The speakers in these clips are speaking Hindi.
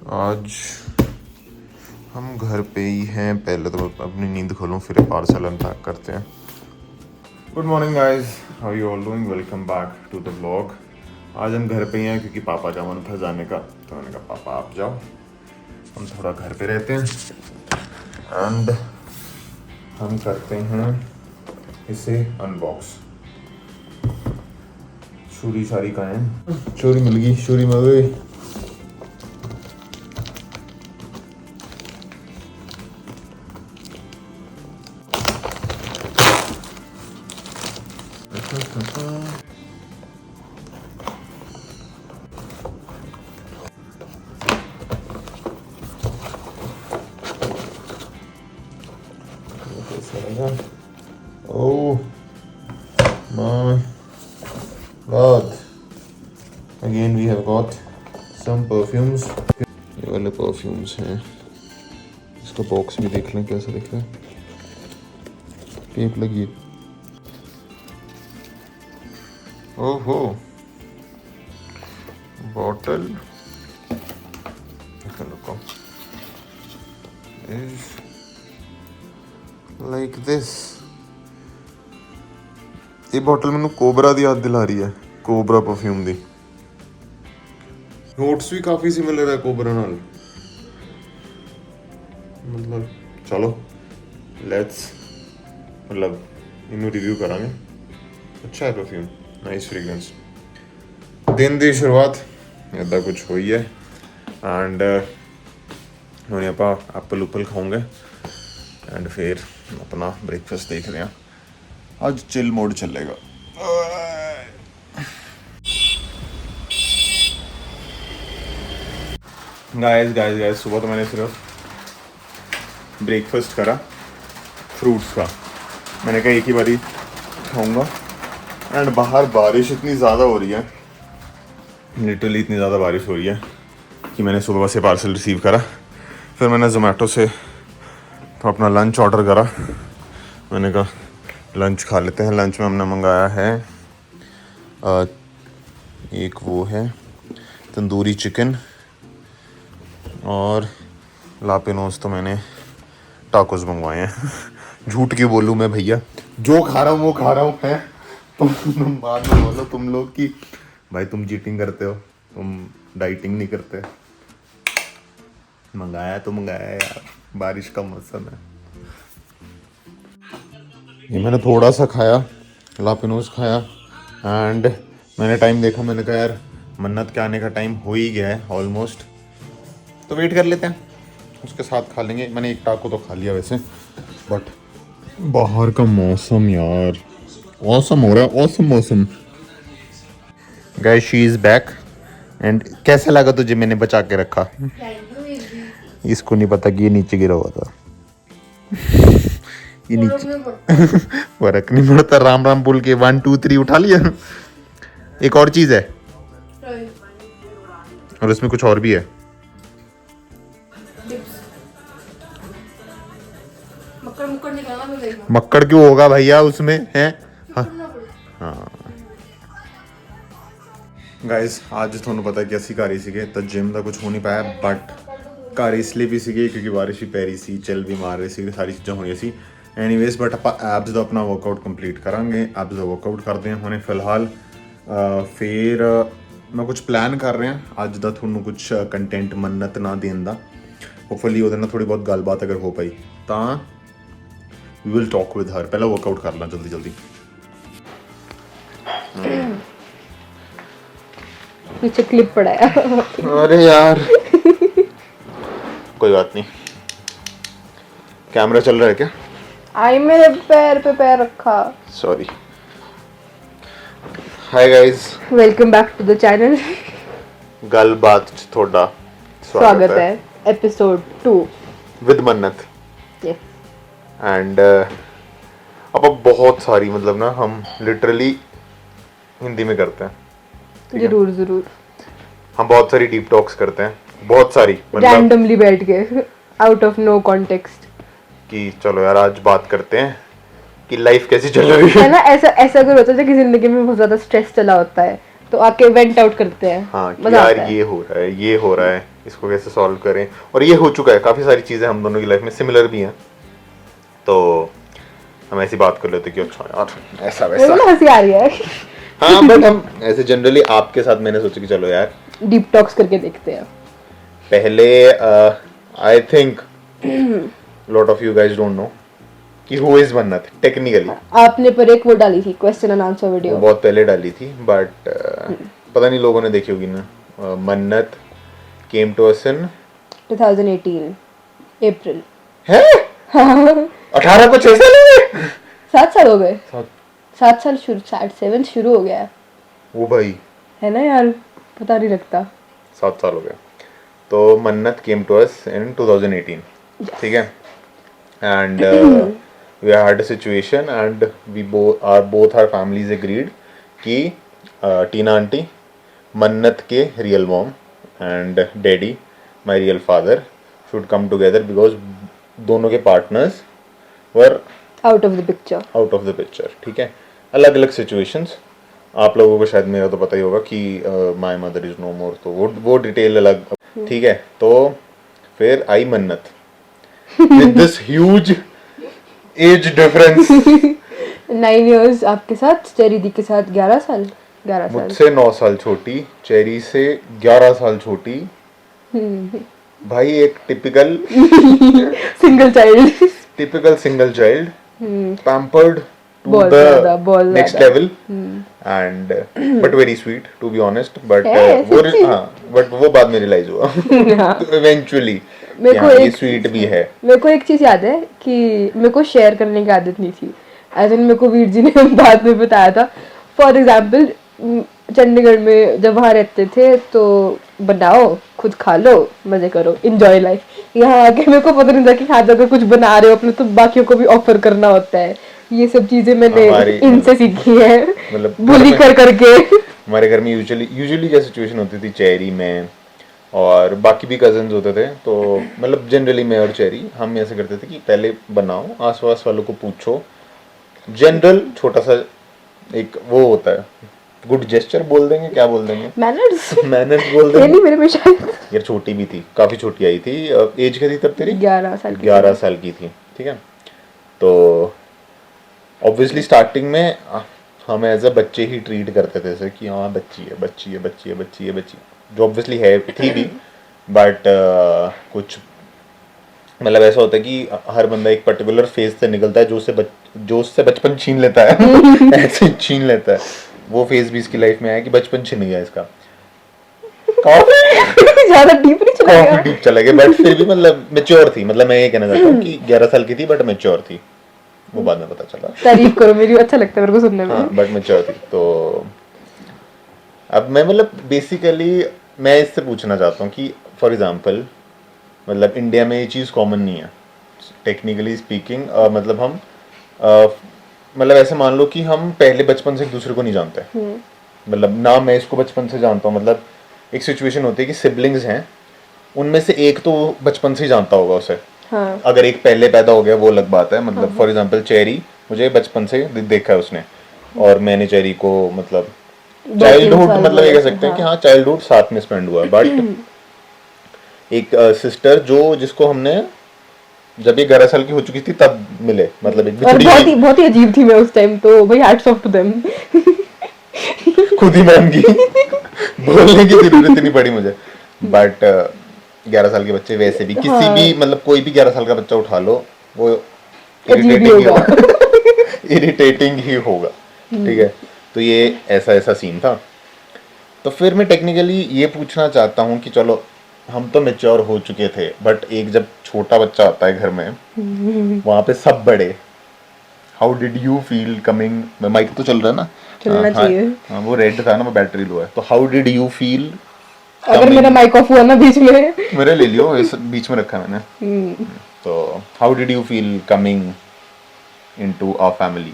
आज हम घर पे ही हैं। पहले तो अपनी नींद खोलूं, फिर पार्सल अनपैक करते हैं। Good morning guys, how you all doing? Welcome back to the vlog. आज हम घर पे ही हैं क्योंकि पापा का मन था जाने का, तो मैंने कहा पापा आप जाओ, हम थोड़ा घर पे रहते हैं एंड हम करते हैं इसे अनबॉक्स। छुरी सारी कहाँ है? छुरी मिल गई, छुरी मिल गई। Oh my God! Again we have got some perfumes. ये वाले perfumes हैं। इसका बॉक्स भी देख लें कैसा दिख रहा है। टेप लगी है। ओहो, बॉटल is like this। ये बॉटल मैंने कोबरा दी याद दिला रही है, कोबरा परफ्यूम दी। नोट्स भी काफी सिमिलर है कोबरा नाल, मतलब चलो लेट्स मतलब इन्हें रिव्यू करांगे। अच्छा है परफ्यूम, नाइस फ्रेग्रेंस। दिन दी शुरुआत इदा कुछ हुई है एंड हम आप एप्पल उप्पल खाऊंगे एंड फिर अपना ब्रेकफास्ट देख रहे हैं। आज चिल मोड चलेगा। गाइस सुबह तो मैंने सिर्फ ब्रेकफास्ट करा फ्रूट्स का। मैंने कहा एक ही बारी खाऊंगा एंड बाहर बारिश इतनी ज़्यादा हो रही है, लिटरली इतनी ज़्यादा बारिश हो रही है कि मैंने सुबह से पार्सल रिसीव करा। फिर मैंने जोमेटो से तो अपना लंच ऑर्डर करा। मैंने कहा लंच खा लेते हैं। लंच में हमने मंगाया है एक वो है तंदूरी चिकन और लापिनोज तो मैंने टाकोस मंगवाए हैं। झूठ क्यों बोलूँ मैं भैया, जो खा रहा हूँ वो खा रहा हूँ है। तुम बाद में बोलो तुम लोग कि भाई तुम चीटिंग करते हो, तुम डाइटिंग नहीं करते। मंगाया तो मंगाया यार, बारिश का मौसम है। ये मैंने थोड़ा सा खाया, लापिनोज खाया एंड मैंने टाइम देखा। मैंने कहा यार मन्नत के आने का टाइम हो ही गया है ऑलमोस्ट, तो वेट कर लेते हैं, उसके साथ खा लेंगे। मैंने एक टाको तो खा लिया वैसे, बट बाहर का मौसम यार ऑसम हो रहा है, ऑसम मौसम। Guys she is back and कैसा लगा तुझे मैंने बचा के रखा? इसको नहीं पता कि ये नीचे गिरा हुआ था। ये नीचे फर्क नहीं पड़ता। राम राम बोल के 1 2 3 उठा लिया। एक और चीज है और इसमें कुछ और भी है। मक्कड़ क्यों होगा भैया उसमें है? हाँ गाइस आज ਤੁਹਾਨੂੰ पता कि ਅਸੀਂ ਘਰ ਹੀ ਸੀਗੇ ਤਾਂ ਜਿਮ ਦਾ ਕੁਝ ਹੋ ਨਹੀਂ ਪਾਇਆ, ਬਟ ਘਰ ਇਸ ਲਈ ਵੀ ਸੀਗੇ ਕਿਉਂਕਿ ਬਾਰਿਸ਼ ਵੀ ਪੈ ਰਹੀ ਸੀ, ਚੱਲ ਵੀ ਮਾਰ ਰਹੇ ਸੀ, ਸਾਰੀ ਚੀਜ਼ਾਂ ਹੋਣੀਆਂ ਸੀ। ਐਨੀਵੇਜ਼ ਬਟ ਆਪਾਂ ਐਬਸ ਦਾ ਆਪਣਾ ਵਰਕਆਊਟ ਕੰਪਲੀਟ ਕਰਾਂਗੇ। ਐਬਸ ਦਾ ਵਰਕਆਊਟ ਕਰਦੇ ਹਾਂ ਹੁਣੇ ਫਿਲਹਾਲ। ਫਿਰ ਮੈਂ ਕੁਝ ਪਲਾਨ ਕਰ ਰਿਹਾ ਅੱਜ ਦਾ, ਤੁਹਾਨੂੰ ਕੁਝ ਕੰਟੈਂਟ ਮੰਨਤ ਨਾ ਦੇਣ ਦਾ। ਹੋਪਫੁਲੀ ਉਹਦੇ ਨਾਲ ਥੋੜੀ ਬਹੁਤ ਗੱਲਬਾਤ ਅਗਰ ਹੋ ਪਾਈ ਤਾਂ we will talk with her। ਪਹਿਲਾਂ ਵਰਕਆਊਟ ਕਰ ਲਾਂ ਜਲਦੀ ਜਲਦੀ। पीछे क्लिप पड़ा है। अरे यार कोई बात नहीं। कैमरा चल रहा है क्या? आई मेरे पैर पे पैर रखा। Sorry. Hi guys, welcome back to the channel. गलबात च थोड़ा स्वागत है episode 2 with Mannat. Yes and अब बहुत सारी मतलब ना हम लिटरली हिंदी में करते हैं। जरूर जरूर हम बहुत सारी डीप टॉक्स करते हैं, बहुत सारी रैंडमली बैठ के आउट ऑफ नो कॉन्टेक्स्ट कि चलो यार आज बात करते हैं कि लाइफ कैसी चल रही है ना। ऐसा ऐसा अगर होता है कि जिंदगी में बहुत ज्यादा स्ट्रेस चला होता है तो आके वेंट आउट करते हैं। हाँ कि मजा यार आता है। ये हो रहा है, ये हो रहा है, इसको कैसे सॉल्व करें। और ये हो चुका है, काफ़ी सारी चीज़ें हम दोनों की लाइफ में सिमिलर भी हैं, तो हम ऐसी बात कर लेते कि अच्छा यार ऐसा मेरे को वैसा। ना हंसी आ रही है। हाँ बट हम ऐसे जनरली आपके साथ मैंने सोचा कि चलो यार डीप टॉक्स करके देखते हैं। पहले I think lot of you guys don't know कि हु इज मन्नत टेक्निकली। आपने पर एक वो डाली थी क्वेश्चन एंड आंसर वो वीडियो। बहुत पहले डाली थी बट पता नहीं लोगों ने देखी होगी ना। मन्नत केम टू अस इन 2018 अप्रैल। है 18 को 6 साल हुए। 7 साल हो गए। सात- 7 साल शुरू 7 शुरू हो गया वो भाई है ना यार, पता नहीं लगता। 7 साल हो गया। तो मन्नत केम टू अस इन 2018, ठीक है। And we had a situation and we both our families agreed कि टीना आंटी मन्नत के real mom and daddy my real father should come together because दोनों के partners were out of the picture. Out of the picture, ठीक है। अलग अलग सिचुएशंस, आप लोगों को शायद मेरा तो पता ही होगा कि माय मदर इज नो मोर, तो वो डिटेल अलग, ठीक है। तो फिर आई मन्नत with this huge age difference, 9 years आपके साथ, चेरी दी के साथ 11 साल। 11 साल मुझसे 9 साल छोटी, चेरी से 11 साल छोटी। भाई एक typical single child. Single child, pampered too बहुत द ज्यादा, बहुत नेक्स्ट ज्यादा। Level and but very sweet to be honest. But है, वो सच्ची? हाँ बट वो बाद में रियलाइज हुआ इवेंचुअली मेरे को ये एक स्वीट भी है। मेरे को एक चीज याद है कि मेरे को शेयर करने की आदत नहीं थी। एज इन मेरे को वीर जी ने बाद में बताया था। फॉर एग्जाम्पल चंडीगढ़ में जब वहाँ रहते थे तो बनाओ, खुद खा लो, मजे करो, इंजॉय लाइफ। यहाँ आके मेरे को पता नहीं था कि हाथ अगर कुछ बना रहे हो अपने तो बाकियों को भी ऑफर करना होता है। ये सब चीजें मैंने हमारी इनसे सीखी है, मतलब बुली कर करके। हमारे घर में यूजुअली क्या सिचुएशन होती थी, चेरी में और बाकी भी कजन्स होते थे, तो मतलब जनरली मैं और चेरी हम ऐसे करते थे कि पहले बनाओ, आसपास वालों को पूछो, जनरल छोटा सा एक वो होता है, गुड जेस्चर बोल देंगे, क्या बोल देंगे, मैनर्स मैनर्स बोल ये नहीं देंगे। मेरे में शायद। यार छोटी भी थी, काफी छोटी आई थी। एज क्या थी तब तेरी? 11 साल की। 11 साल की थी, ठीक है। तो ऑब्वियसली स्टार्टिंग में हम एज अ बच्चे ही ट्रीट करते थे, जैसे कि हाँ बच्ची है बच्ची है बच्ची है बच्ची है बच्ची, जो ऑब्वियसली है थी भी, बट कुछ मतलब ऐसा होता है कि हर बंदा एक पर्टिकुलर फेज से निकलता है जो उससे बचपन छीन लेता है ऐसे छीन लेता है। वो फेज भी इसकी लाइफ में आया कि बचपन छीन गया इसका, काफी ज्यादा डीप नहीं चला काफी गया। डीप चला गया, बट फिर भी मतलब मेच्योर थी। मतलब मैं ये कहना चाहता हूँ कि 11 साल की थी बट मेच्योर थी, वो बाद में पता चला। तारीफ करो मेरी, अच्छा लगता है मेरे को सुनने में। हाँ बट मेच्योर थी। तो अब मैं मतलब बेसिकली मैं इससे पूछना चाहता हूँ कि फॉर एग्जांपल मतलब इंडिया में ये चीज़ कॉमन नहीं है टेक्निकली स्पीकिंग। मतलब हम मतलब ऐसे मान लो कि हम पहले बचपन से एक दूसरे को नहीं जानते, मतलब ना मैं इसको बचपन से जानता हूँ। मतलब एक सिचुएशन होती है कि सिबलिंग्स हैं, उनमें से एक तो बचपन से ही जानता होगा उसे। हाँ। अगर एक पहले पैदा हो गया वो अलग बात है। मतलब फॉर एग्जांपल चेरी मुझे बचपन से देखा है उसने, और मैंने चेरी को मतलब 2-3 चाइल्डहुड साल मतलब ये कह हुए, सकते हैं कि हाँ। हाँ चाइल्डहुड साथ में स्पेंड हुआ। बट एक सिस्टर जिसको हमने जब ये 11 साल की हो चुकी थी तब मिले, मतलब एक और बिछड़ी बहुत ही अजीब थी मैं उस टाइम, तो भाई हैट्स ऑफ टू देम। खुद ही मान गई बोलने की जरूरत ही नहीं पड़ी मुझे। बट 11 साल के बच्चे वैसे भी किसी हाँ। भी मतलब कोई भी 11 साल का बच्चा उठा लो वो अजीब ही इरिटेटिंग ही होगा। होगा इरिटेटिंग ही होगा, ठीक है। तो ये ऐसा सीन था। तो फिर मैं टेक्निकली ये पूछना चाहता हूँ कि चलो हम तो मेच्योर हो चुके थे, बट एक जब छोटा बच्चा आता है घर में वहां पे सब बड़े, how did you feel coming, mic तो चल रहा है ना? चलना हाँ, चाहिए। हाँ वो रेड था ना, वो बैटरी लो है। तो हाउ डिड यू फील? अगर मेरा माइक ऑफ हुआ ना बीच में। मेरे ले लियो, इस बीच में रखा है मैंने। तो how did you feel coming into our family?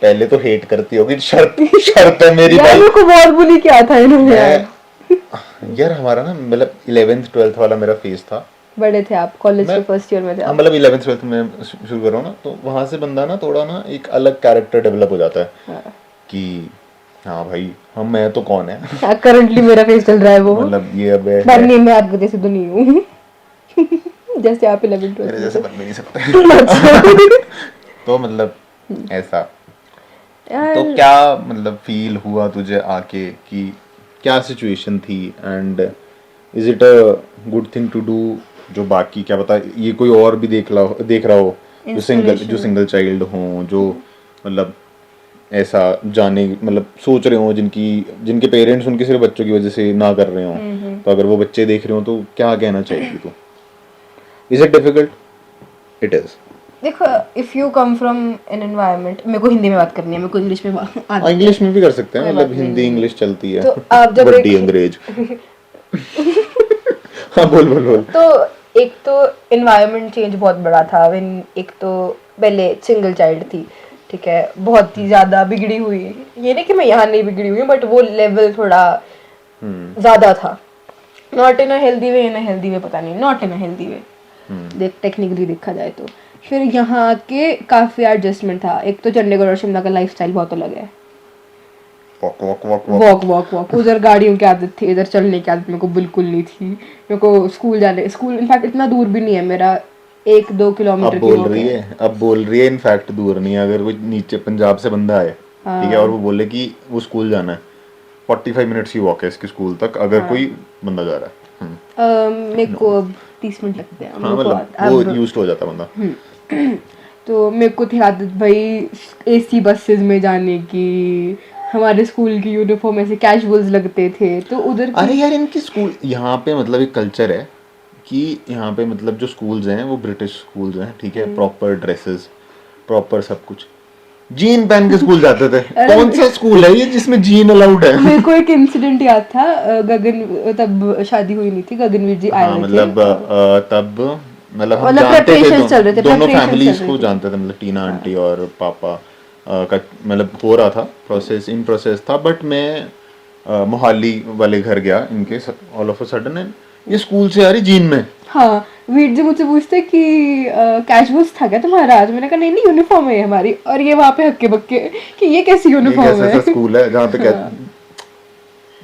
पहले तो हेट करती होगी, शर्त है मेरी यार भाई। मेरे को बहुत बुली किया था इन्होंने यार। यार हमारा ना मतलब 11th 12th वाला मेरा फेज था बड़े थे आप, कॉलेज के मैं- फर्स्ट ईयर में थे हाँ आप। मतलब 11th 12th में शुरू कर रहा हूँ ना, तो वहाँ से बंदा ना थोड़ा ना एक अलग कैरेक्टर डेवलप हो जाता है कि हाँ भाई हम मैं तो कौन है करंटली मेरा फेस चल रहा है वो, मतलब ये अब पर है, नहीं मैं आपके जैसे तो नहीं हूँ जैसे आप 11 12 मेरे में जैसे थे। बन भी नहीं सकते तो मतलब ऐसा। तो यार क्या मतलब फील हुआ तुझे आके कि क्या सिचुएशन थी, and is it a good thing to do, जो बाकी क्या पता ये कोई और भी देख रहा हो जो इंस्पिरेशन। सिंगल चाइल्ड हो, जो मतलब ऐसा जाने मतलब सोच रहे हो, जिनके पेरेंट्स उनके सिर्फ बच्चों की वजह से ना कर रहे हो, तो अगर वो बच्चे देख रहे हो तो क्या कहना चाहेगी तू? Is it difficult? It is. देखो, if you come from an environment, मेरे को हिंदी में बात करनी है, मेरे को इंग्लिश में आती है, इंग्लिश में भी कर सकते हैं, कोई मतलब बात नहीं, हिंदी इंग्लिश चलती है तो आप जब बड्डी एक अंग्रेज हाँ बोल बोल बोल। तो एक तो एनवायरनमेंट चेंज बहुत बड़ा था व्हेन, एक तो पहले सिंगल चाइल्ड थी, ठीक है, बहुत ही ज्यादा बिगड़ी हुई, ये नहीं कि मैं यहाँ नहीं बिगड़ी हुई हूँ, बट वो लेवल थोड़ा ज्यादा था, not in a healthy way, in a healthy way पता नहीं, not in a healthy way, देख टेक्निकली देखा जाए तो। फिर यहाँ के काफी एडजस्टमेंट था, एक तो चंडीगढ़ और शिमला का लाइफस्टाइल बहुत अलग है, walk walk walk walk. Walk walk walk, उधर गाड़ियों की आदत थी, इधर चलने की आदत मेरे को बिल्कुल नहीं थी, मेरे को स्कूल इनफैक्ट इतना दूर भी नहीं है मेरा, 1-2 किलोमीटर की वॉक है। अब बोल रही है इनफैक्ट दूर नहीं है, अगर कोई नीचे पंजाब से बंदा आए ठीक है और वो बोले कि वो स्कूल जाना है, 45 मिनट्स की वॉक है इसके स्कूल तक, अगर कोई बंदा जा रहा है। मेरे को अब 30 मिनट लगते हैं हाँ मेरे को मतलब वो यूज्ड हो जाता बंदा। तो मेरे को थी आदत भाई एसी बसेस में जाने की, हमारे स्कूल की यूनिफॉर्म ऐसे कैजुअल्स लगते थे, तो उधर अरे यार इनके स्कूल यहाँ पे मतलब एक कल्चर है कि यहाँ पे मतलब जो स्कूल्स हैं वो ब्रिटिश स्कूल्स हैं, ठीक है, प्रॉपर ड्रेसेस, प्रॉपर सब कुछ, जीन पहन के स्कूल जाते थे। कौन सा स्कूल है ये जिसमें जीन अलाउड है? मेरे को एक इंसिडेंट याद था, गगन, तब शादी हुई नहीं थी, गगनवीर जी आए हाँ हुए मतलब थे, तब मतलब हम मतलब जानते थे preparations चल रहे थे, दोनों preparations फैमिलीज चल को रही थी। जानते थे, मतलब टीना आंटी और पापा का मतलब हो रहा था प्रोसेस, इन प्रोसेस था, बट मैं मोहाली वाले घर गया इनके, ऑल ऑफ अ सडन ये स्कूल से आ रही जीन में। हाँ, वीर जी मुझसे पूछते कि कैजुअल्स था क्या तुम्हारा आज, मैंने कहा नहीं नहीं यूनिफॉर्म है ये हमारी, और ये वहाँ पे हक्के बक्के कि ये कैसी ये यूनिफॉर्म कैसा है। सा स्कूल है जहाँ पे क्या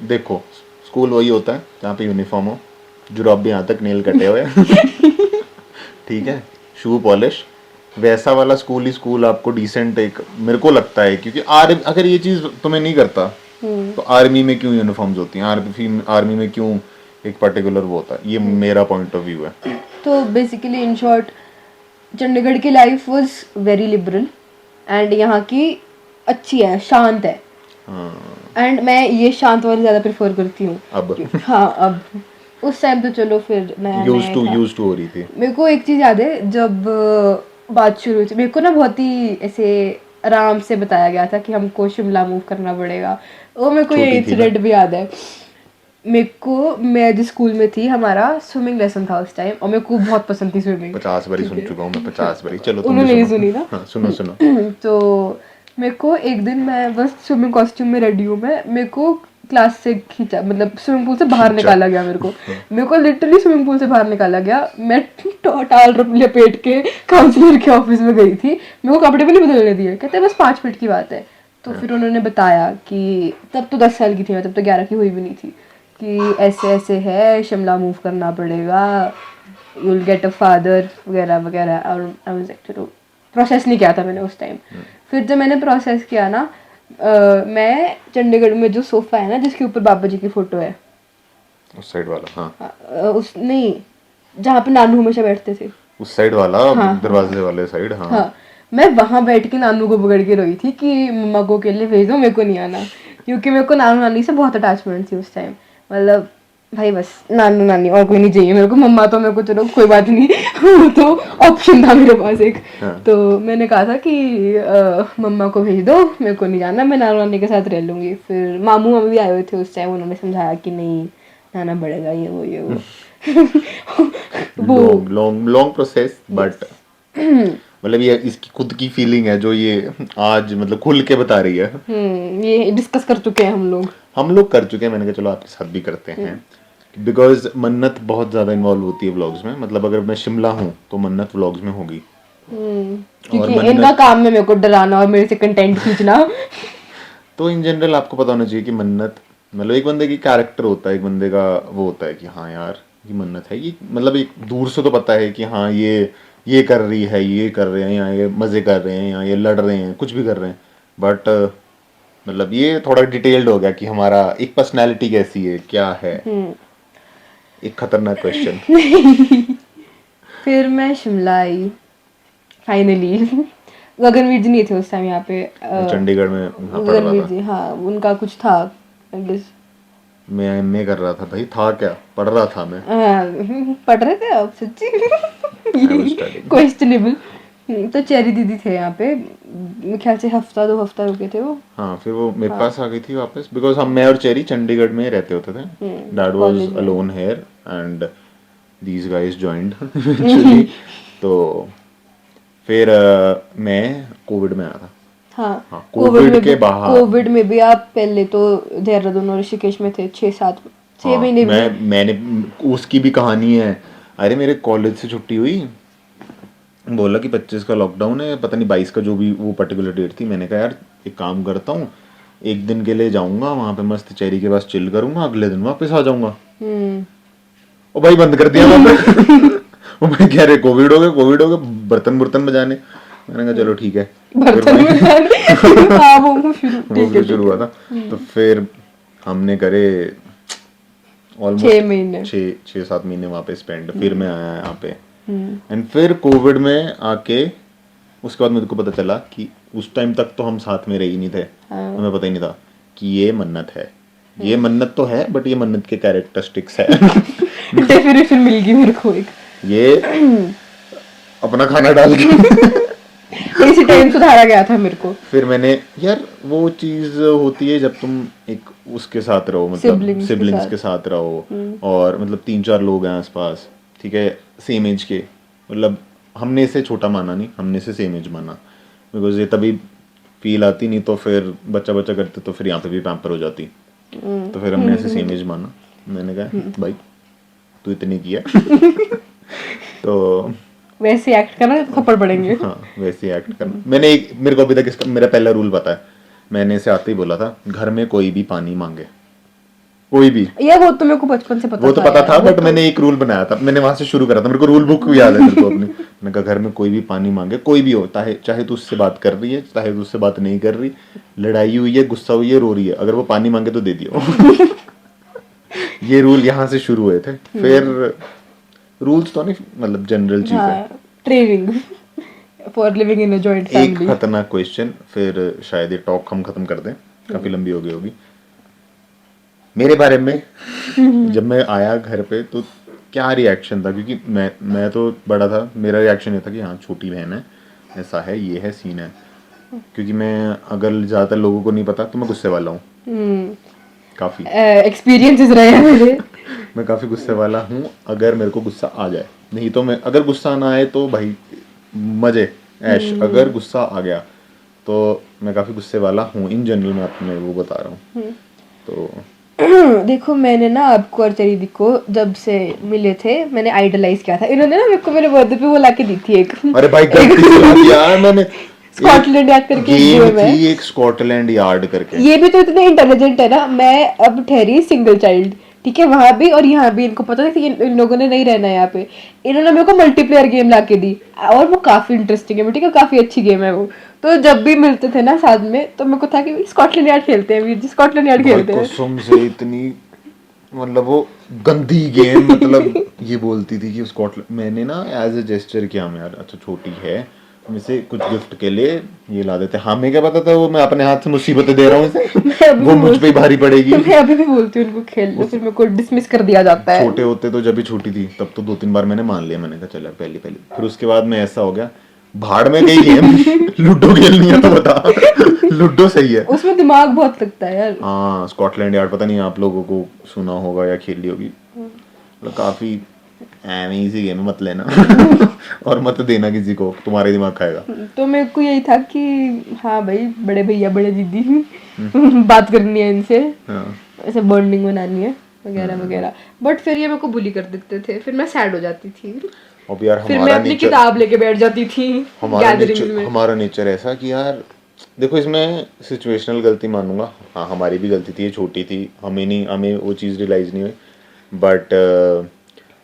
देखो, स्कूल वही होता है जहाँ पे यूनिफॉर्म हो, जुराब भी यहाँ तक, नेल कटे हुए ठीक है, शू पॉलिश, वैसा वाला स्कूल ही स्कूल आपको डिसेंट एक मेरे को लगता है, क्योंकि अगर ये चीज तुम्हें नहीं करता तो आर्मी में क्यों यूनिफॉर्म्स होती हैं, आर्मी में क्यों एक पर्टिकुलर वो होता है, ये मेरा पॉइंट ऑफ व्यू है। तो बेसिकली इन शॉर्ट, चंडीगढ़ की life was very liberal, and यहाँ की अच्छी है, शांत है, एंड मैं ये शांत वाली ज़्यादा प्रेफर करती हूँ। अब हाँ, अब उस टाइम तो चलो फिर नया नया था। यूज टू हो रही थी। मेरे को एक चीज़ याद है, जब बात शुरू हुई थी, मेरे को ना बहुत ही ऐसे आराम से बताया गया था कि हमको शिमला मूव करना पड़ेगा, वो मेरे को ये छोटी थी ना। इंसिडेंट भी याद है। मेरे को, मैं जिस स्कूल में थी, हमारा स्विमिंग लेसन था उस टाइम, और मेरे को बहुत पसंद थी स्विमिंग। 50 बारी सुन चुका हूँ मैं, 50 बारी। चलो तुम उन्होंने भी नहीं सुनो। सुनी ना। हाँ सुनो सुनो। तो मेरे को एक दिन, मैं बस स्विमिंग कॉस्ट्यूम में रेडी हूँ, मैं, मेरे को क्लास से खींचा, मतलब स्विमिंग पूल से बाहर निकाला गया, मेरे को लिटरली स्विमिंग पूल से बाहर निकाला गया, मैं टाल लपेट के काउंसलर के ऑफिस में गई थी, मेरे को कपड़े भी नहीं बदलने दिए, कहते बस 5 मिनट की बात है। तो फिर उन्होंने बताया कि तब तो 10 साल की थी मैं, तब तो 11 की हुई भी नहीं थी, कि ऐसे ऐसे है, शिमला मूव करना पड़ेगा, you will get a father वगैरह वगैरह, और आई वाज एक्चुअली प्रोसेस नहीं किया था मैंने उस टाइम। फिर जब मैंने प्रोसेस किया ना, मैं चंडीगढ़ में जो सोफा है ना जिसके ऊपर बाबा जी की फोटो है, उस साइड वाला, हाँ उस नहीं, जहाँ पे नानू हमेशा बैठते थे, उस साइड वाला, दरवाजे वाले साइड, हाँ हाँ, मैं वहाँ बैठ के नानू को पकड़ के रोई थी कि मम्मा को अकेले भेज दो, मेरे को नहीं आना, क्योंकि मेरे को नानू नानी से बहुत अटैचमेंट थी उस टाइम, मतलब भाई बस नानू नानी और कोई नहीं चाहिए मेरे को, मम्मा तो मेरे को चलो कोई बात नहीं वो तो ऑप्शन था मेरे पास एक। तो मैंने कहा था कि मम्मा को भेज दो, मेरे को नहीं जाना, मैं नानू नानी के साथ रह लूँगी। फिर मामू मामी भी आए हुए थे उस टाइम, उन्होंने समझाया कि नहीं जाना पड़ेगा, ये वो long long long process, but मतलब ये इसकी खुद की फीलिंग है जो ये आज मतलब खुल के बता रही है। ये डिस्कस कर चुके हैं हम लोग कर चुके हैं, मैंने कहा चलो आपके साथ भी करते हैं, बिकॉज मन्नत बहुत ज़्यादा इन्वॉल्व होती है व्लॉग्स में, मतलब अगर मैं शिमला हूँ तो मन्नत व्लॉग्स में होगी। क्योंकि मन्नत- इनका काम है मेरे को डराना और मेरे से कंटेंट खींचना। तो इन जनरल आपको पता होना चाहिए कि मन्नत मतलब एक बंदे की कैरेक्टर होता है, एक बंदे का वो होता है कि हाँ यार ये मन्नत है, ये मतलब एक दूर से तो पता है कि हाँ ये कर रही है, ये कर रहे हैं, या ये मज़े कर रहे हैं, या ये लड़ रहे हैं, कुछ भी कर रहे हैं, बट मतलब ये थोड़ा डिटेल्ड हो गया कि हमारा एक पर्सनैलिटी कैसी है, क्या है। एक खतरनाक क्वेश्चन। फिर मैं शिमला आई फाइनली। गगनवीर जी नहीं थे उस टाइम यहाँ पे। चंडीगढ़ में हाँ, पढ़ रहा गगनवीर था। जी, हाँ उनका कुछ था I guess। मैं एमए कर रहा था भाई, था क्या, पढ़ रहा था मैं। पढ़ रहे थे आप सच्ची? I was studying। क्वेश्चनेबल। तो चेरी दीदी थे यहाँ पे, मेरे ख्याल से हफ्ता 2 हफ्ता रुके थे वो। हाँ फिर वो मेरे पास आ गई थी वापस, बिकॉज हम मैं और चेरी चंडीगढ़ में रहते होते थे। डैड वाज college में। Alone here and these guys joined eventually. तो फिर मैं कोविड में आया था। हाँ कोविड में के भी, बाहर कोविड में भी आप पहले तो देहरादून और ऋषिकेश में थे 6 हाँ, महीने भी। मैंने उसकी भी कहानी है। अरे मेरे कॉलेज से छुट्टी हुई, बोला कि 25 का लॉकडाउन है, पता नहीं 22 का जो भी वो पर्टिकुलर डेट थी। मैंने कहा यार एक काम करता हूँ, एक दिन के लिए जाऊंगा वहां पे, मस्त चेरी के पास चिल करूंगा, अगले दिन वापस आ जाऊंगा। ओ भाई बंद कर दिया वहां पे। वो भाई कह रहे कोविड हो गया, बर्तन बुर्तन बजाने। मैंने कहा चलो ठीक है। बर्तन में हाँ वो शुरू वो ठीक भी है शुरू हुआ था। तो फिर हमने करे 6 ऑलमोस्ट महीने। 6-7 महीने वहाँ पे स्पेंड। फिर मैं आया यहाँ पे एंड फिर कोविड में आके उसके बाद मेरे को पता चला कि उस टाइम तक तो हम साथ में रह ही नहीं थे। हमें पता ही नहीं था कि ये मन्नत है। ये मन्नत तो है बट ये मन्नत के कैरेक्टरिस्टिक्स है। डेफिनेशन मिल गई मेरे को एक। ये अपना खाना डाल के इसी टाइम सुधारा गया था मेरे को। फिर मैंने यार वो चीज होती है जब तुम एक उसके साथ रहो, मतलब सिबलिंग्स के साथ रहो और मतलब 3-4 लोग हैं आसपास, ठीक है, सेम एज के, मतलब हमने इसे छोटा माना नहीं, हमने इसे सेम एज माना, बिकॉज ये तभी फील आती, नहीं तो फिर बच्चा बच्चा करते तो फिर यहाँ पे भी पैम्पर हो जाती। तो फिर हमने ऐसे सेम एज माना। मैंने कहा भाई तू इतनी किया तो वैसे एक्ट करना तो थप्पड़ पड़ेंगे। हाँ वैसे एक्ट करना। मेरे को अभी तक इसका मेरा पहला रूल पता है। मैंने इसे आते ही बोला था, घर में कोई भी पानी मांगे, कोई भी। ये वो तो मेरे को बचपन से पता वो तो था पता यार, था वो बट मैंने एक रूल बनाया था, मैंने वहां से शुरू करा था। मेरे को रूल बुक भी याद है मेरे को अपनी। मैंने कहा घर में कोई भी पानी मांगे, कोई भी हो, चाहे तू उससे बात कर रही है, चाहे तू उससे बात नहीं कर रही, लड़ाई हुई है, गुस्सा हुई है, रो रही है, अगर वो पानी मांगे तो दे दियो। ये रूल यहाँ से शुरू हुए थे। फिर रूल्स तो नहीं, मतलब जनरल चीज है। Training for living in a joint एक फैमिली। खतरनाक क्वेश्चन, फिर शायद ये टॉक हम खत्म कर दें, काफी लंबी हो गई होगी। मेरे बारे में जब मैं आया घर पे तो क्या रिएक्शन था, क्योंकि मैं तो बड़ा था, मेरा रिएक्शन ये था कि हाँ छोटी बहन है, ऐसा है, ये है, सीन है। क्योंकि मैं अगर ज़्यादातर लोगों को नहीं पता तो मैं गुस्से वाला हूँ काफ़ी। एक्सपीरियंसेस रहे हैं मेरे। मैं काफ़ी गुस्से वाला हूँ अगर मेरे को गुस्सा आ जाए, नहीं तो मैं अगर गुस्सा ना आए तो भाई मज़े ऐश। अगर गुस्सा आ गया तो मैं काफ़ी गुस्से वाला हूँ इन जनरल। मैं अपने वो बता रहा हूँ। तो देखो मैंने ना आपको और चरीदी को जब से मिले थे मैंने आइडलाइज किया था। इन्होंने ना मेरे को मेरे बर्थडे पे वो लाके दी थी एक। अरे भाई गलती से ला दिया यार मैंने। स्कॉटलैंड यार्ड करके एक गेम है, एक स्कॉटलैंड यार्ड करके। ये भी तो इतने इंटेलिजेंट है ना। मैं अब ठहरी सिंगल चाइल्ड, ठीक है, वहां भी और यहाँ भी। इनको पता था कि इन लोगों ने नहीं रहना यहाँ पे। इन्होंने मेरे को मल्टीप्लेयर गेम लाके दी और वो काफी इंटरेस्टिंग है, ठीक है, काफी अच्छी गेम है वो। तो जब भी मिलते थे ना साथ में तो मेरे को था कि स्कॉटलैंड यार्ड खेलते हैं वीर जी, स्कॉटलैंड यार्ड खेलते हैं। कसम से इतनी मतलब वो गंदी गेम, मतलब ये बोलती थी कि स्कॉटलैंड। मैंने ना एज ए जेस्चर किया, मैं यार अच्छा छोटी है, मैं से कुछ गिफ्ट के लिए ये ला देते। हाँ मैं क्या पता था वो मैं अपने हाथ से मुसीबतें दे रहा हूँ इसे, वो मुझ पे ही भारी पड़ेगी। तो मैं अभी भी बोलती हूँ उनको खेल लो, फिर मेरे को डिसमिस कर दिया जाता है। छोटे होते तो जब भी छोटी थी तब तो 2-3 बार मैंने मान लिया। मैंने कहा चल पहली फिर उसके बाद में ऐसा हो गया भाड़ में गई गेम। लूडो खेलनी है तो बता। लूडो सही है, उसमें दिमाग बहुत लगता है यार। हाँ स्कॉटलैंड यार्ड पता नहीं आप लोगों को सुना होगा या खेली होगी, मतलब काफी इजी गेम है, मत लेना। और मत देना किसी को, तुम्हारे दिमाग खाएगा। तो मेरे को यही था कि हाँ भाई बड़े भैया बड़े दीदी बात करनी है इनसे, हाँ ऐसे बॉन्डिंग बनानी है। वगैरह वगैरह, बट फिर ये मेरे को बुली कर देते थे, फिर मैं सैड हो जाती थी, अब यार फिर मैं हमारा अपनी नेचर किताब लेके बैठ जाती थी गैदरिंग्स में। हमारा नेचर ऐसा कि यार देखो, इसमें सिचुएशनल गलती मानूंगा, हाँ हमारी भी गलती थी, ये छोटी थी, हमें वो चीज़ रियलाइज़ नहीं हुई, बट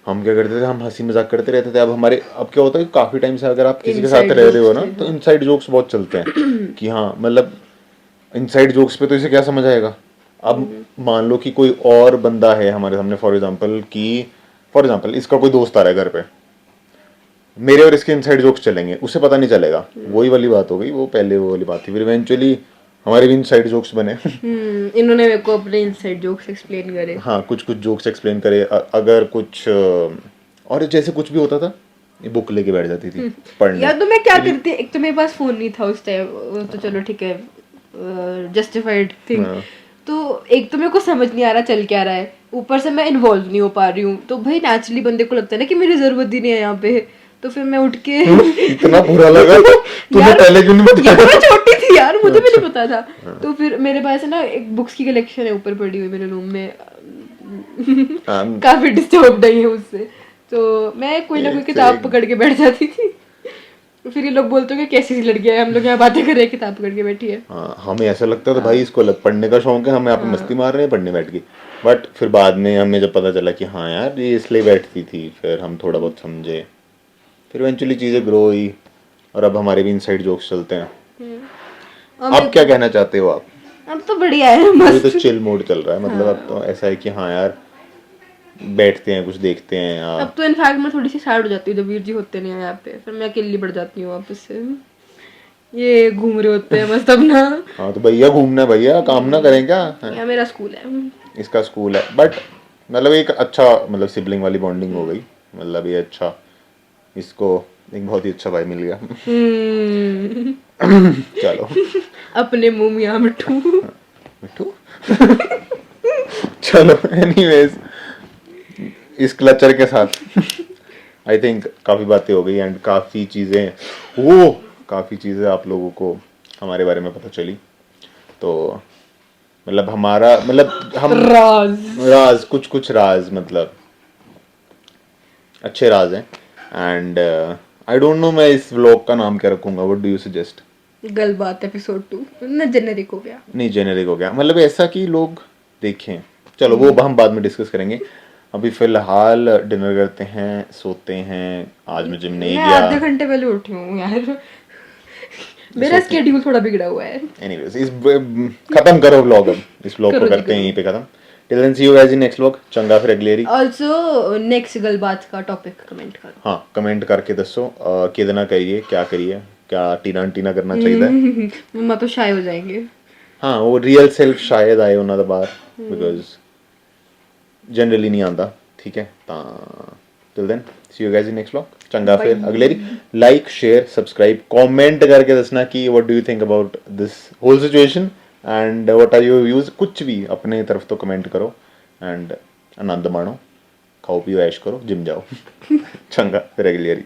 हम क्या करते थे, हम हंसी मजाक करते रहते थे। अब क्या होता है कि काफ़ी टाइम से अगर आप किसी के साथ Inside रह रहे हो jokes ना, थे, तो हाँ। इनसाइड जोक्स बहुत चलते हैं कि हाँ मतलब इनसाइड जोक्स पे तो इसे क्या समझ आएगा। अब मान लो कि कोई और बंदा है हमारे सामने, फॉर एग्जाम्पल इसका कोई दोस्त आ रहा है घर पे, मेरे और इसके इनसाइड जोक्स चलेंगे, उसे पता नहीं चलेगा, वही वाली बात हो गई, वो पहले वो वाली बात थी, फिर इवेंचुअली हमारे भी इनसाइड जोक्स बने। इन्होंने मेरे को अपने इनसाइड जोक्स एक्सप्लेन करे। हाँ कुछ कुछ जोक्स एक्सप्लेन करे, अगर कुछ और जैसे कुछ भी होता था, ये बुक लेके बैठ जाती थी पढ़ने। या तो मैं क्या करती, एक तो मेरे पास फोन नहीं था उस टाइम, तो चलो ठीक है, जस्टिफाइड थिंग। हाँ। तो एक तो मेरे को समझ नहीं आ रहा चल क्या रहा है, ऊपर से मैं इन्वॉल्व नहीं हो पा रही हूँ, तो भाई नेचुरली बंदे को लगता है ना कि मेरी जरूरत ही नहीं है यहाँ पे, तो फिर मैं उठ के इतना बुरा लगा तूने यार पहले क्यों नहीं यार बताया? मैं छोटी थी यार, मुझे भी नहीं पता था। तो फिर मेरे पास है ना एक बुक्स की कलेक्शन है ऊपर पड़ी हुई मेरे रूम में, हाँ, काफी डिस्टर्ब नहीं है उससे, तो मैं कोई ना कोई किताब पकड़ के बैठ जाती थी। तो फिर ये लोग बोलते हैं कि कैसी सी लड़की है, हम लोग यहाँ बातें कर रहे हैं, किताब पकड़ के बैठी है। हाँ हमें ऐसा लगता था भाई इसको अलग पढ़ने का शौक है, हम यहाँ पे मस्ती मार रहे हैं, पढ़ने बैठ गई। बट फिर बाद में हमें जब पता चला कि हाँ यार ये इसलिए बैठती थी, फिर हम थोड़ा बहुत समझे, फिर इवेंचुअली चीज़ें ग्रो हुई, और अब हमारे भी इनसाइड जोक्स चलते हैं। और अब क्या कहना चाहते हो आप? अब तो बढ़िया है, अभी तो मस्त। चिल मोड चल रहा है, मतलब अब तो ऐसा है कि हाँ यार बैठते हैं कुछ देखते हैं अब तो इनफैक्ट मैं थोड़ी सी सैड हो जाती हूँ जब वीर जी होते नहीं है यहाँ पे, फिर मैं अकेली बढ़ जाती हूँ वापस से, ये घूम रहे होते हैं मस्त अपना। हाँ तो भैया घूमना है, भैया काम ना करें क्या? यहाँ मेरा स्कूल है। इसका स्कूल है, बट मतलब एक अच्छा मतलब सिबलिंग वाली बॉन्डिंग हो गई, मतलब ये अच्छा, इसको एक बहुत ही अच्छा भाई मिल गया। चलो अपने मुंह मियाँ मिट्ठू। मिठू। चलो एनीवेज, इस क्लचर के साथ आई थिंक काफ़ी बातें हो गई, एंड काफ़ी चीज़ें आप लोगों को हमारे बारे में पता चली, तो मतलब हमारा मतलब हम राज। राज, कुछ कुछ राज मतलब अच्छे राज हैं, एंड आई डोंट नो मैं इस व्लॉग का नाम क्या रखूंगा, व्हाट डू यू सजेस्ट? गल बात एपिसोड 2 ना जेनेरिक हो गया। नहीं जेनेरिक हो गया, मतलब ऐसा कि लोग देखें, चलो वो हम बाद में डिस्कस करेंगे। अभी फिलहाल डिनर करते हैं, सोते हैं, आज मैं जिम नहीं मैं गया। आधे घंटे पहले उठी हूँ यार, मेरा सोते स्केड्यूल थोड़ा बिगड़ा हुआ है। एनीवेज, खत्म करो व्लॉग, अब इस व्लॉग को करो जी करते हैं करो। यहीं पे खत्म। Till then see you guys in next vlog, चंगा फिर अगलेरी। ऑल्सो नेक्स्ट गल बात का टॉपिक कमेंट करो। हाँ कमेंट करके दसो कितना करिए, क्या करिए, क्या टीना टीना करना चाहिए। मम्मा तो शाय हो जाएंगे। हाँ वो रियल सेल्फ शायद आए ਉਹਨਾਂ ਦਾ ਬਾਹਰ, बिकॉज जनरली नहीं आंदा, ठीक है। Till then see you guys in next vlog, चंगा फिर अगलेरी। लाइक शेयर सब्सक्राइब कमेंट करके दसना कि what do you think about this whole situation, and what are your views, कुछ भी अपने तरफ तो कमेंट करो, एंड आनंद मानो, खाओ पियो ऐश करो, जिम जाओ। चंगा फिर अगलेरी।